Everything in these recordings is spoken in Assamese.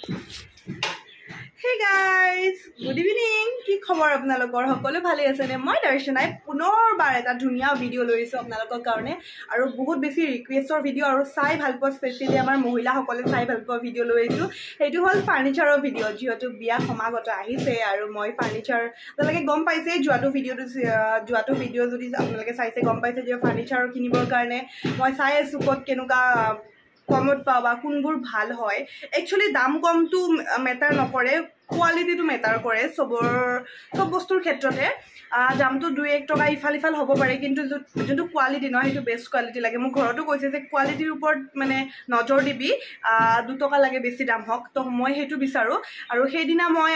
Hey guys, good evening. কি খবৰ আপোনালোকৰ সকলো ভালে আছে নে? মই দৰ্শনাই পুনৰবাৰ এটা ধুনীয়া ভিডিঅ' লৈছো আপোনালোকৰ কাৰণে আৰু বহুত বেছি ৰিকুৱেষ্টৰ ভিডিঅ' আৰু চাই ভাল পোৱা স্পেচিয়ালি আমাৰ মহিলাসকলে চাই ভাল পোৱা ভিডিঅ' লৈছো। সেইটো হ'ল ফাৰ্নিচাৰৰ ভিডিঅ' যিহেতু বিয়া সমাগত আহিছে আৰু মই ফাৰ্নিচাৰ আপোনালোকে গম পাইছে যোৱাটো ভিডিঅ' যদি আপোনালোকে চাইছে গম পাইছে যে ফাৰ্নিচাৰ কিনিবৰ কাৰণে মই চাই আছো ক'ত কেনেকুৱা কমত পাবা কোনবোৰ ভাল হয়। একচুয়ালি দাম কমটো মেটাৰ নকৰে, কোৱালিটিটো মেটাৰ কৰে সব বস্তুৰ ক্ষেত্ৰতে। দামটো 2-1 টকা ইফাল হ'ব পাৰে কিন্তু যোনটো কোৱালিটি নহয় সেইটো বেষ্ট কোৱালিটি লাগে। মোৰ ঘৰতো কৈছে যে কোৱালিটিৰ ওপৰত মানে নজৰ দিবি, 2 টকা লাগে বেছি দাম হওক, তো মই সেইটো বিচাৰোঁ। আৰু সেইদিনা মই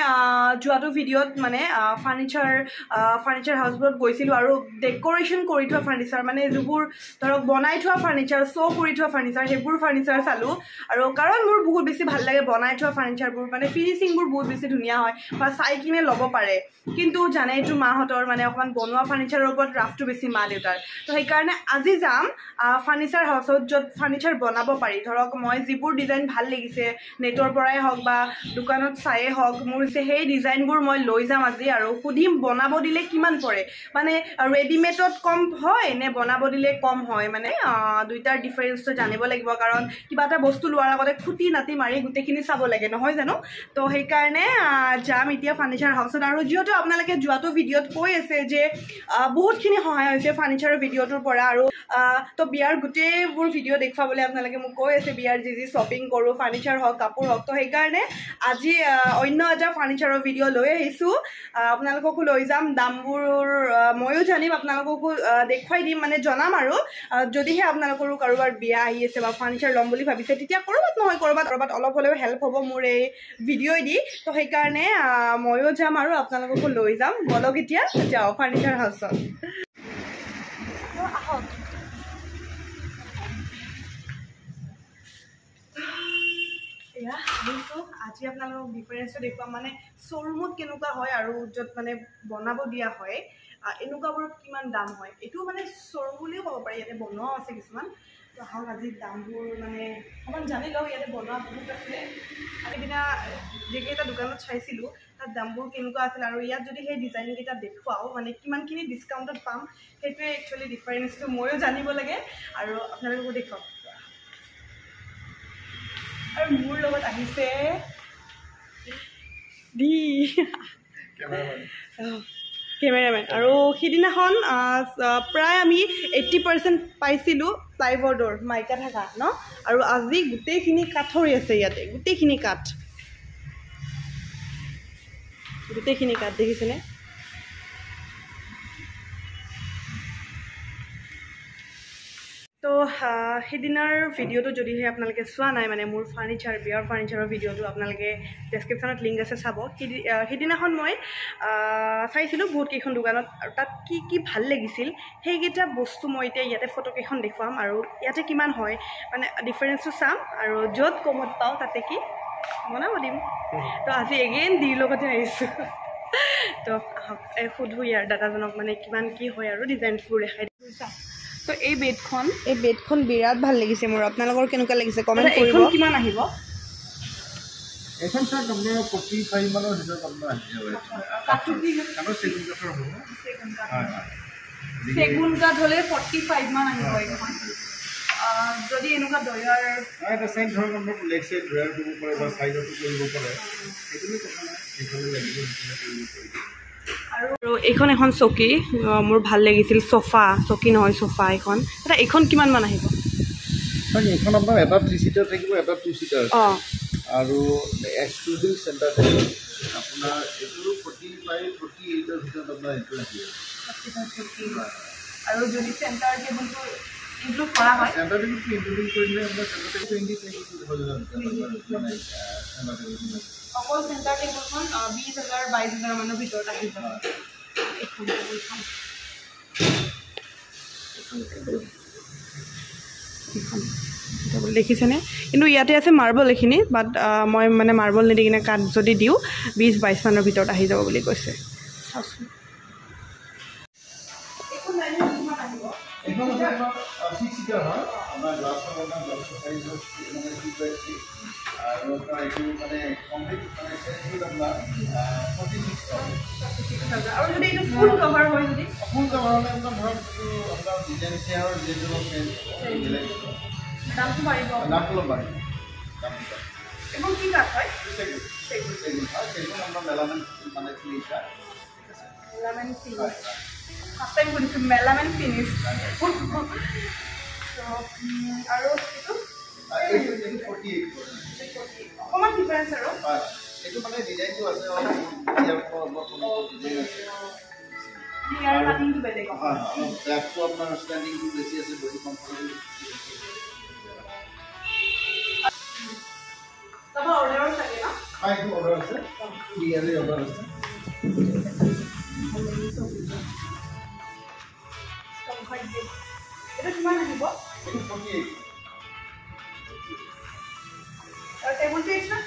যোৱাটো ভিডিঅ'ত মানে ফাৰ্নিচাৰ হাউচবোৰত গৈছিলোঁ আৰু ডেক'ৰেশ্যন কৰি থোৱা ফাৰ্নিচাৰ মানে যিবোৰ ধৰক বনাই থোৱা ফাৰ্নিচাৰ শ্ব' কৰি থোৱা ফাৰ্নিচাৰ সেইবোৰ ফাৰ্নিচাৰ চালোঁ। আৰু কাৰণ মোৰ বহুত বেছি ভাল লাগে বনাই থোৱা ফাৰ্নিচাৰবোৰ, মানে ফিনিচিংবোৰ বহুত বেছি ধুনীয়া হয় বা চাই কিনে ল'ব পাৰে। কিন্তু জানে এইটো মাহঁতৰ মানে অকণমান বনোৱা ফাৰ্নিচাৰৰ ওপৰত ৰাফটো বেছি মা দেউতাৰ। তো সেইকাৰণে আজি যাম ফাৰ্নিচাৰ হাউচত য'ত ফাৰ্নিচাৰ বনাব পাৰি। ধৰক মই যিবোৰ ডিজাইন ভাল লাগিছে নেটৰ পৰাই হওক বা দোকানত চায়ে হওক, মোৰ সেই ডিজাইনবোৰ মই লৈ যাম আজি আৰু সুধিম বনাব দিলে কিমান পৰে, মানে ৰেডিমেডত কম হয় নে বনাব দিলে কম হয়, মানে দুইটাৰ ডিফাৰেঞ্চটো জানিব লাগিব। কাৰণ কিবা এটা বস্তু লোৱাৰ আগতে খুঁটি নাটি মাৰি গোটেইখিনি চাব লাগে নহয় জানো। তো সেইকাৰণে যাম এতিয়া ফাৰ্নিচাৰ হাউচত। আৰু যিহেতু আপোনালোকে যোৱাটো ভিডিঅ'ত কৈ আছে যে বহুতখিনি সহায় হৈছে ফাৰ্নিচাৰৰ ভিডিঅ'টোৰ পৰা। আৰু তো বিয়াৰ গোটেইবোৰ ভিডিঅ' দেখুৱাবলৈ আপোনালোকে মোক কৈ আছে বিয়াৰ যি শ্বপিং কৰোঁ, ফাৰ্নিচাৰ হওক কাপোৰ হওক। তো সেইকাৰণে আজি অন্য এটা ফাৰ্নিচাৰৰ ভিডিঅ' লৈ আহিছোঁ, আপোনালোককো লৈ যাম। দামবোৰ ময়ো জানিম, আপোনালোককো দেখুৱাই দিম, মানে জনাম। আৰু যদিহে আপোনালোকৰো কাৰোবাৰ বিয়া আহি আছে বা ফাৰ্নিচাৰ ল'ম বুলি ভাবিছে তেতিয়া ক'ৰবাত নহয় ক'ৰবাত অলপ হ'লেও হেল্প হ'ব মোৰ এই ভিডিঅ' দি। তো সেইকাৰণে ময়ো যাম আৰু আপোনালোককো লৈ যাম। বলক এতিয়া যাওঁ ফাৰ্নিচাৰ হাউচত। আহক। এয়া আহিছোঁ, আজি আপোনালোকক ডিফাৰেঞ্চটো দেখুৱাম, মানে শ্ব'ৰুমত কেনেকুৱা হয় আৰু য'ত মানে বনাব দিয়া হয় এনেকুৱাবোৰত কিমান দাম হয়। এইটো মানে শ্ব'ৰুম বুলিও ক'ব পাৰি, ইয়াতে বনোৱাও আছে কিছুমান। তো আহক আজি দামবোৰ মানে অকণমান জানি লওঁ। ইয়াতে বনোৱা বহুত আছে, সেইদিনা যিকেইটা দোকানত চাইছিলোঁ তাত দামবোৰ কেনেকুৱা আছিল আৰু ইয়াত যদি সেই ডিজাইনকেইটা দেখুৱাওঁ মানে কিমানখিনি ডিছকাউণ্টত পাম সেইটোৱে একচুৱেলি ডিফাৰেঞ্চটো ময়ো জানিব লাগে আৰু আপোনালোককো দেখুৱাম। আৰু মোৰ লগত আহিছে কেমেৰামেন। আৰু সিদিনাখন প্ৰায় আমি 80% পাইছিলোঁ প্লাইবৰ্ডৰ মাইকা থকা ন, আৰু আজি গোটেইখিনি কাঠৰে আছে। ইয়াতে গোটেইখিনি কাঠ দেখিছেনে? তো সেইদিনাৰ ভিডিঅ'টো যদিহে আপোনালোকে চোৱা নাই, মানে মোৰ বিয়াৰ ফাৰ্নিচাৰৰ ভিডিঅ'টো আপোনালোকে ডেছক্ৰিপশ্যনত লিংক আছে চাব। সেইদিনাখন মই চাইছিলোঁ বহুতকেইখন দোকানত আৰু তাত কি ভাল লাগিছিল সেইকেইটা বস্তু মই এতিয়া ইয়াতে ফটোকেইখন দেখুৱাম আৰু ইয়াতে কিমান হয় মানে ডিফাৰেঞ্চটো চাম আৰু য'ত কমত পাওঁ তাতে কি বনাব দিম। তো আজি এগেইন দিৰ লগতে আহিছোঁ। তো আহক সোধোঁ ইয়াৰ দাদাজনক মানে কিমান কি হয় আৰু ডিজাইনছবোৰ দেখাই দিছোঁ। তো এই বেডখন বিৰাট ভাল লাগিছে মোৰ। আপোনালোকৰ কেনেকুৱা লাগিছে কমেণ্ট কৰিব। এইখন কিমান আহিব? এখন স্যাৰ আপনাৰ 45 মানৰ ভিতৰত আপোনাৰ আহি যাব। কাঠটো কি কাঠৰ চেগুন কাঠৰ হ'ব। চেগুন কাঠ হ'লে 45 মান আহিব এইখন। যদি এনেকুৱা ডয়াৰ এটা চেইন ধৰক আপোনাৰ লেগ সাইড ডয়াৰ কৰিব পাৰে বা সাইডতো কৰিব পাৰে, এইটো কথা নাই, এইফালে লাগিব কৰিব পাৰে। আৰু এইখন এখন চকী মোৰ ভাল লাগিছিল, চকী নহয় চোফা এখন। এইখন কিমান মান আহিব? এইখন আপোনাৰ এটা 3 সিটাৰ থাকিব, এটা 2 সিটাৰ। আৰু এক্সক্লুডিং চেণ্টাৰ থাকিব আপোনাৰ এইটো 45-48 ভিতৰত আপোনাৰ এইটো আহিব। আৰু যদি চেণ্টাৰ টেবুলটো ইনক্লুড কৰা হয়, চেণ্টাৰ টেবুলটো ইনক্লুডিং কৰিলে আপোনাৰ চেণ্টাৰ টেবুল 20 হৈ যাব। অকল চেণ্টাৰ টেবুলখন 20,000-22,000 মানৰ ভিতৰত আহি যাব। এইখন দেখিছেনে? কিন্তু ইয়াতে আছে মাৰ্বল এইখিনি, বাট মই মানে মাৰ্বল নিদি কিনে কাঠ যদি দিওঁ 20-22 মানৰ ভিতৰত আহি যাব বুলি কৈছে। চাওকচোন এইখন আৰু আপোনাৰ এইটো মানে কমপ্লিট মানে চেঞ্জ আপোনাৰ 46,000 আৰু যদি এইটো ফুল কভাৰ হয় যদি ফুল কভাৰ হ'লে আপোনাৰ ধৰক এইটো আপোনাৰ ডিজাইন চেয়াৰৰ যিটো দামটো বাঢ়িব দামটো অলপ বাঢ়িব এবং কি কাঠ হয় সেগুন আমরা মেলামেন মানে finish melamine finish first time শুনিছোঁ মেলামেন ফিনিশ আৰু এইটো 48 অকণমান ডিফাৰেঞ্চ আৰু এইটো মানে ডিজাইনটো আছে ইয়াৰ কোনো ডিজাইন আছে ইয়াৰ কাটিংটো বেলেগ ব্যাকটো আপোনাৰ ষ্টেণ্ডিংটো বেছি আছে বডি কমফৰ্টেবল তাৰপৰা অৰ্ডাৰৰ চাগে ন এইটো অৰ্ডাৰ আছে ইয়াৰে অৰ্ডাৰ আছে এইটো কিমান আহিব এইটো 48 আৰু টেবুলটো এক্সট্ৰা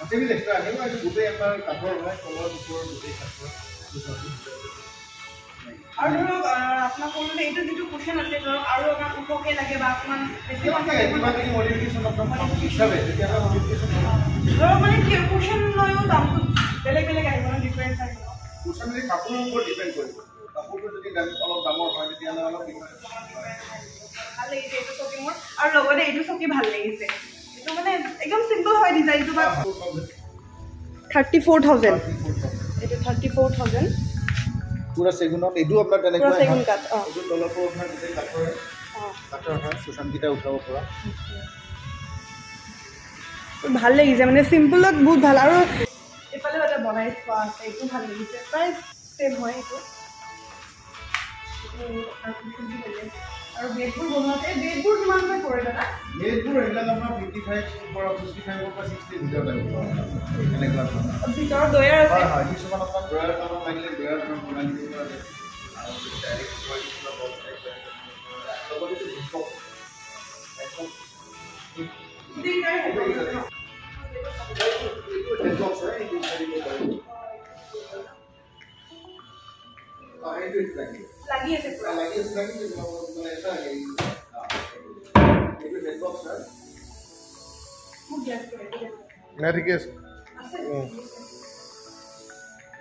টেবিল এক্সট্ৰা আহিব এইটো গোটেই আপোনাৰ কাঠৰ হয় তলৰ ওপৰৰ গোটেই কাঠৰ আৰু ধৰক আপোনাক ক'লে এইটো যিটো কুশ্যন আছে ধৰক আৰু আপোনাক ওখকৈ লাগে বা অকণমান বেছি মডিফিকেশ্যন আপোনাৰ হিচাপে তেতিয়াহ'লে মডিফিকেশ্যন ধৰক মানে কি কুশ্যন লৈও দামটো বেলেগ বেলেগ আহিব ন ডিফাৰেঞ্চ আহিব কুশ্যন যদি কাপোৰৰ ওপৰত ডিপেণ্ড কৰিব কাপোৰটো যদি অলপ দামৰ হয় তেতিয়াহ'লে অলপ ভাল লাগিছে এইটো চকী মোৰ আৰু লগতে এইটো চকী ভাল লাগিছে এইটো মানে একদম চিম্পল হয় ডিজাইনটো বা 34,000 এইটো 34,000 পুৰা চেগুনত এইটো আপোনাৰ তেনেকুৱা চেগুন কাঠ এইটো তলতো আপোনাৰ গোটেই কাঠৰ হয় কুশ্যনকেইটা উঠাব পৰা ভাল লাগিছে মানে চিম্পলত বহুত ভাল আৰু এইফালেও এটা বনাই থোৱা আছে এইটো ভাল লাগিছে প্ৰায় চেম হয় এইটো আৰু বেডবোৰ বনোৱাতে বেডবোৰ কিমানকৈ পৰে দাদা বেডবোৰ এইবিলাক আপোনাৰ 55 পৰা 65 পৰা 60 ভিতৰত আহিব এনেকুৱা ভিতৰত ডয়াৰ আছে হয় কিছুমান আপোনাৰ ডয়াৰ কামত লাগিলে ডয়াৰ বনাই দিব পৰা যায় আৰু ডাইৰেক্ট ডয়াৰ কিবা বক্স টাইপ লগতে লাগি আছে পুৰা মানে এটা এইটো হেড বক্স হয় বহুত গেছ কৰে না ঠিক আছে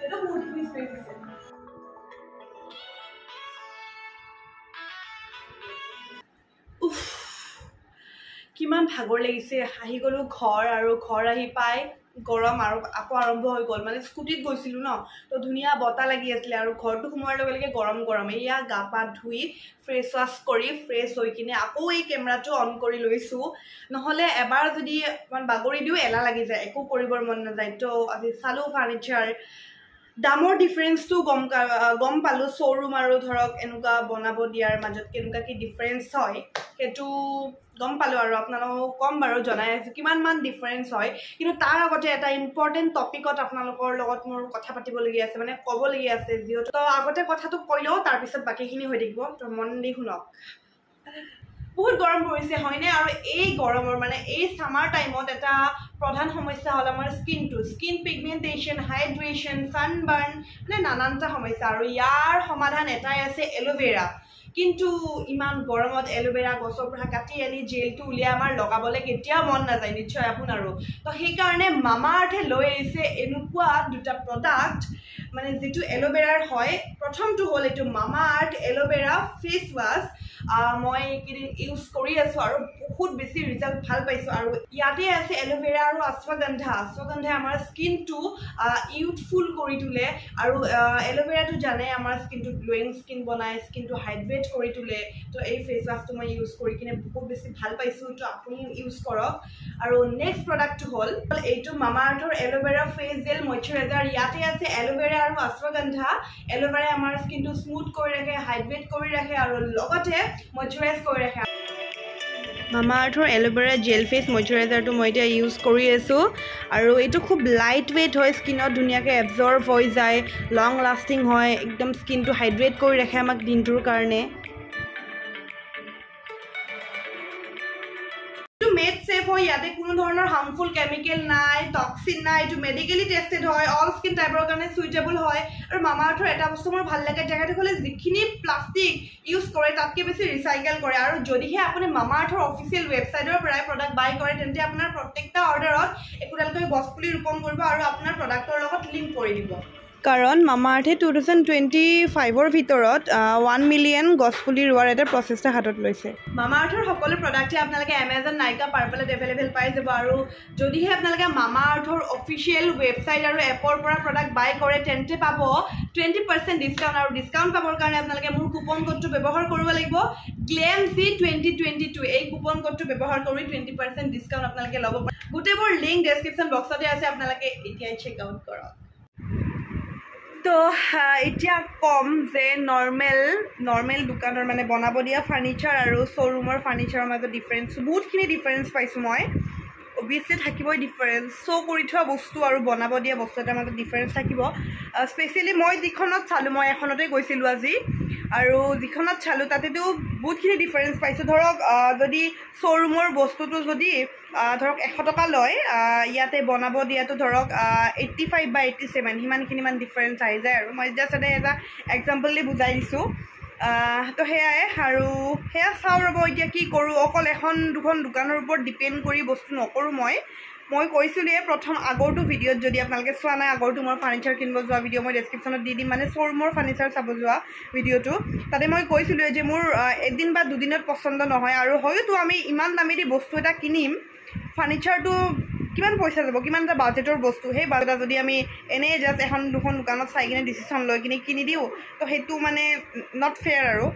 এটা বহুত স্পেস আছে কিমান ভাগৰ লাগিছে আহি গ'লো ঘৰ আৰু ঘৰ আহি পাই গৰম আৰু আকৌ আৰম্ভ হৈ গ'ল মানে স্কুটিত গৈছিলোঁ ন তো ধুনীয়া বতাহ লাগি আছিলে আৰু ঘৰটো সোমোৱাৰ লগে লগে গৰম গৰম এয়া গা পা ধুই ফ্ৰেছ ৱাছ কৰি ফ্ৰেছ হৈ কিনে আকৌ এই কেমেৰাটো অন কৰি লৈছোঁ নহ'লে এবাৰ যদি অকণমান বাগৰি দিওঁ এলাহ লাগি যায় একো কৰিবৰ মন নাযায় তো আজি চালোঁ ফাৰ্নিচাৰ দামৰ ডিফাৰেঞ্চটো গম পালোঁ শ্ব'ৰুম আৰু ধৰক এনেকুৱা বনাব দিয়াৰ মাজত কেনেকুৱা কি ডিফাৰেঞ্চ হয় সেইটো গম পালোঁ আৰু আপোনালোকক ক'ম বাৰু জনাই আছোঁ কিমানমান ডিফাৰেঞ্চ হয় কিন্তু তাৰ আগতে এটা ইম্পৰ্টেণ্ট টপিকত আপোনালোকৰ লগত মোৰ কথা পাতিবলগীয়া আছে মানে ক'বলগীয়া আছে যিহেতু তো আগতে কথাটো কৈ লওঁ তাৰপিছত বাকীখিনি হৈ থাকিব তো মন দি শুনক বহুত গৰম পৰিছে হয়নে আৰু এই গৰমৰ মানে এই সামাৰ টাইমত এটা প্ৰধান সমস্যা হ'ল আমাৰ স্কিন পিগমেণ্টেশ্যন হাইড্ৰেশ্যন ছানবাৰ্ণ মানে নানানটা সমস্যা আৰু ইয়াৰ সমাধান এটাই আছে এল'ভেৰা কিন্তু ইমান গৰমত এল'ভেৰা গছৰ পৰা কাটি আনি জেলটো উলিয়াই আমাৰ লগাবলৈ কেতিয়াও মন নাযায় নিশ্চয় আপোনাৰো তো সেইকাৰণে মামা আৰ্থে লৈ আহিছে এনেকুৱা দুটা প্ৰডাক্ট মানে যিটো এল'ভেৰাৰ হয় প্ৰথমটো হ'ল এইটো মামা আৰ্থ এল'ভেৰা ফেচ ৱাছ মই এইকেইদিন ইউজ কৰি আছোঁ আৰু বহুত বেছি ৰিজাল্ট ভাল পাইছোঁ আৰু ইয়াতে আছে এল'ভেৰা আৰু অশ্বগন্ধাই আমাৰ স্কিনটো ইউথফুল কৰি তোলে আৰু এল'ভেৰাটো জানে আমাৰ স্কিনটো গ্ল'য়িং স্কিন বনায় স্কিনটো হাইড্ৰেট কৰি তোলে তো এই ফেচ ৱাছটো মই ইউজ কৰি কিনে বহুত বেছি ভাল পাইছোঁ তো আপুনি ইউজ কৰক আৰু নেক্সট প্ৰডাক্টটো হ'ল এইটো মামা আৰ্থৰ এল'ভেৰা ফেচ জেল মইশ্চাৰাইজাৰ ইয়াতে আছে এল'ভেৰা আৰু অশ্বগন্ধা এল'ভেৰাই আমাৰ স্কিনটো স্মুথ কৰি ৰাখে হাইড্ৰেট কৰি ৰাখে আৰু লগতে মইশ্চাৰাইজ কৰি ৰাখে মামা আৰ্থৰ এল'ভেৰা জেল ফেচ মইশ্চাৰাইজাৰটো মই এতিয়া ইউজ কৰি আছোঁ আৰু এইটো খুব লাইট ৱেইট হয় স্কিনত ধুনীয়াকৈ এবজৰ্ব হৈ যায় লং লাষ্টিং হয় একদম স্কিনটো হাইড্ৰেট কৰি ৰাখে আমাক দিনটোৰ কাৰণে মেড চেফ হয় ইয়াতে কোনো কোনো ধৰণৰ হাৰ্মফুল কেমিকেল নাই, টক্সিন নাই, এইটো মেডিকেলি টেষ্টেড হয়, অল স্কিন টাইপৰ কাৰণে সুইটেবল হয়। আৰু মামা আৰ্থৰ এটা বস্তু মোৰ ভাল লাগে, তেখেতসকলে যিখিনি প্লাষ্টিক ইউজ কৰে তাতকৈ বেছি ৰিচাইকেল কৰে। আৰু যদিহে আপুনি মামা আৰ্থৰ অফিচিয়েল ৱেবছাইটৰ পৰাই প্ৰডাক্ট বাই কৰে তেন্তে আপোনাৰ প্ৰত্যেকটা অৰ্ডাৰত একোডালকৈ গছপুলি ৰোপণ কৰিব আৰু আপোনাৰ প্ৰডাক্টৰ লগত লিংক কৰি দিব। কাৰণ মামা আৰ্থে 2025ৰ ভিতৰত 1 মিলিয়ন গছপুলি ৰোৱাৰ এটা প্ৰচেষ্টা হাতত লৈছে। মামা আৰ্থৰ সকলো প্ৰডাক্টে আপোনালোকে এমেজন, নাইকা, পাৰ্পলত এভেইলেবল পাই যাব। আৰু যদিহে আপোনালোকে মামা আৰ্থৰ অফিচিয়েল ৱেবছাইট আৰু এপৰ পৰা প্ৰডাক্ট বাই কৰে তেন্তে পাব 20% ডিছকাউণ্ট। আৰু ডিছকাউণ্ট পাবৰ কাৰণে আপোনালোকে মোৰ কুপন কোডটো ব্যৱহাৰ কৰিব লাগিব, GLAMZ2022। এই কুপন কোডটো ব্যৱহাৰ কৰি 20% ডিছকাউণ্ট আপোনালোকে ল'ব পাৰে। গোটেইবোৰ লিংক ডেছক্ৰিপশ্যন বক্সতে আছে, আপোনালোকে এতিয়াই চেক আউট কৰক। তো এতিয়া কম যে নৰ্মেল দোকানৰ মানে বনাব দিয়া ফাৰ্নিচাৰ আৰু শ্ব'ৰুমৰ ফাৰ্নিচাৰৰ মাজত ডিফাৰেঞ্চ, বহুতখিনি ডিফাৰেঞ্চ পাইছোঁ মই। অবভিয়াছলি থাকিবই ডিফাৰেঞ্চ, শ্ব' কৰি থোৱা বস্তু আৰু বনাব দিয়া বস্তু এটাৰ মাজত ডিফাৰেঞ্চ থাকিব। স্পেচিয়েলি মই যিখনত চালোঁ, মই এখনতে গৈছিলোঁ আজি, আৰু যিখনত চালোঁ তাতেতো বহুতখিনি ডিফাৰেঞ্চ পাইছোঁ। ধৰক যদি শ্ব'ৰুমৰ বস্তুটো যদি ধৰক 100 টকা লয়, ইয়াতে বনাব দিয়াটো ধৰক 85 বা 87, সিমানখিনিমান ডিফাৰেঞ্চ আহি যায়। আৰু মই জাষ্ট এটা এক্সাম্পল দি বুজাই দিছোঁ। তো সেয়াই, আৰু সেয়া চাওঁ ৰ'ব এতিয়া কি কৰোঁ। অকল এখন দুখন দোকানৰ ওপৰত ডিপেণ্ড কৰি বস্তু নকৰোঁ। মই কৈছিলোঁৱে প্ৰথম আগৰটো ভিডিঅ'ত, যদি আপোনালোকে চোৱা নাই আগৰটো মোৰ ফাৰ্নিচাৰ কিনিব যোৱা ভিডিঅ' মই ডেছক্ৰিপশ্যনত দি দিম, মানে শ্ব'ৰুমৰ ফাৰ্নিচাৰ চাব যোৱা ভিডিঅ'টো। তাতে মই কৈছিলোঁৱে যে মোৰ এদিন বা দুদিনত পচন্দ নহয়, আৰু হয়তো আমি ইমান দামী দি বস্তু এটা কিনিম, ফাৰ্নিচাৰটো কিমান পইচা যাব, কিমান এটা বাজেটৰ বস্তু, সেই বাজেট যদি আমি এনেই জাষ্ট এখন দুখন দোকানত চাই কিনে ডিচিশ্যন লৈ কিনি দিওঁ, তো সেইটো মানে নট ফেয়াৰ আৰু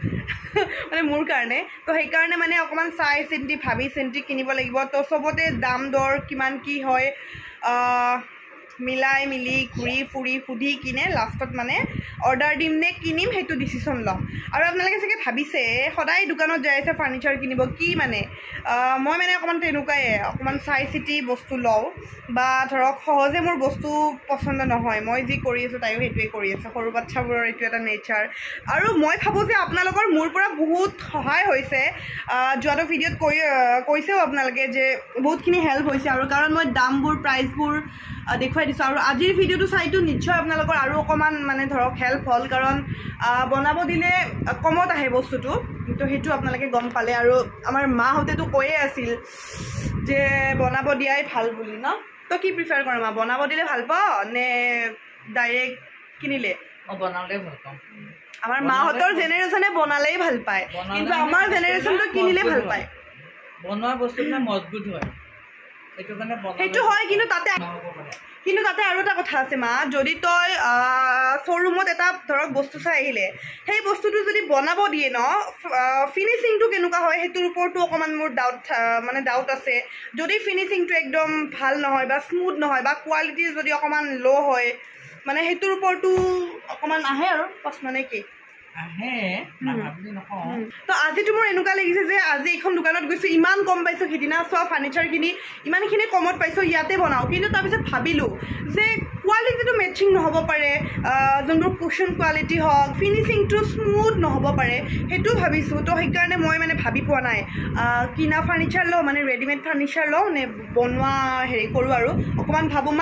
মানে মোৰ কাৰণে। তো সেইকাৰণে মানে অকণমান চাই চিন্তি ভাবি চিন্তি কিনিব লাগিব। তো চবতে দাম দৰ কিমান কি হয় মিলাই মিলি ঘূৰি ফুৰি সুধি কিনে লাষ্টত মানে অৰ্ডাৰ দিম নে কিনিম সেইটো ডিচিশ্যন ল'ম। আৰু আপোনালোকে চাগে ভাবিছে সদায় দোকানত যাই আছে ফাৰ্নিচাৰ কিনিব, কি মানে মই মানে অকণমান তেনেকুৱাই, অকণমান চাই চিতি বস্তু লওঁ, বা ধৰক সহজে মোৰ বস্তু পচন্দ নহয়। মই যি কৰি আছোঁ তাইও সেইটোৱে কৰি আছে, সৰু বাচ্ছাবোৰৰ এইটো এটা নেচাৰ। আৰু মই ভাবোঁ যে আপোনালোকৰ মোৰ পৰা বহুত সহায় হৈছে। যোৱাটো ভিডিঅ'ত কৈছেও আপোনালোকে যে বহুতখিনি হেল্প হৈছে, আৰু কাৰণ মই দামবোৰ প্ৰাইচবোৰ দেখুৱাই দিছোঁ। আৰু আজিৰ ভিডিঅ'টো চাইতো নিশ্চয় আপোনালোকৰ আৰু অকণমান মানে ধৰক হেল্প হ'ল, কাৰণ বনাব দিলে কমত আহে বস্তুটো, তো সেইটো আপোনালোকে গম পালে। আৰু আমাৰ মাহঁতেতো কৈয়ে আছিল যে বনাব দিয়াই ভাল বুলি ন। তো কি প্ৰিফাৰ কৰে মা, বনাব দিলে ভাল পাওঁ নে ডাইৰেক্ট কিনিলে? বনালে ভাল পাওঁ। আমাৰ মাহঁতৰ জেনেৰেশ্যনে বনালেই ভাল পায়, কিন্তু আমাৰ জেনেৰেশ্যনটো কিনিলে ভাল পায়। বনোৱা বস্তুবিলাক মজবুত হয়, সেইটো হয়। কিন্তু তাতে আৰু এটা কথা আছে মা, যদি তই শ্ব'ৰুমত এটা ধৰক বস্তু চাই আহিলে, সেই বস্তুটো যদি বনাব দিয়ে ন, ফিনিচিংটো কেনেকুৱা হয় সেইটোৰ ওপৰতো অকণমান মোৰ ডাউট আছে। যদি ফিনিচিংটো একদম ভাল নহয় বা স্মুথ নহয়, বা কোৱালিটি যদি অকণমান ল' হয়, মানে সেইটোৰ ওপৰতো অকণমান আহে আৰু প্ৰশ্ন নে কি আহে, নাভাবি নকওঁ। তো আজিতো মোৰ এনেকুৱা লাগিছে যে আজি এইখন দোকানত গৈছোঁ, ইমান কম পাইছোঁ, সিদিনা চোৱা ফাৰ্নিচাৰখিনি ইমানখিনি কমত পাইছোঁ, ইয়াতে বনাওঁ। কিন্তু তাৰপিছত ভাবিলোঁ যে কোৱালিটিটো মেচিং নহ'ব পাৰে, যোনবোৰ কুশ্যন কোৱালিটি হওক, ফিনিচিংটো স্মুথ নহ'ব পাৰে, সেইটো ভাবিছোঁ। তো সেইকাৰণে মই মানে ভাবি পোৱা নাই কিনা ফাৰ্নিচাৰ লওঁ, মানে ৰেডিমেড ফাৰ্নিচাৰ লওঁ নে বনোৱা হেৰি কৰোঁ। আৰু অকণমান ভাবোঁ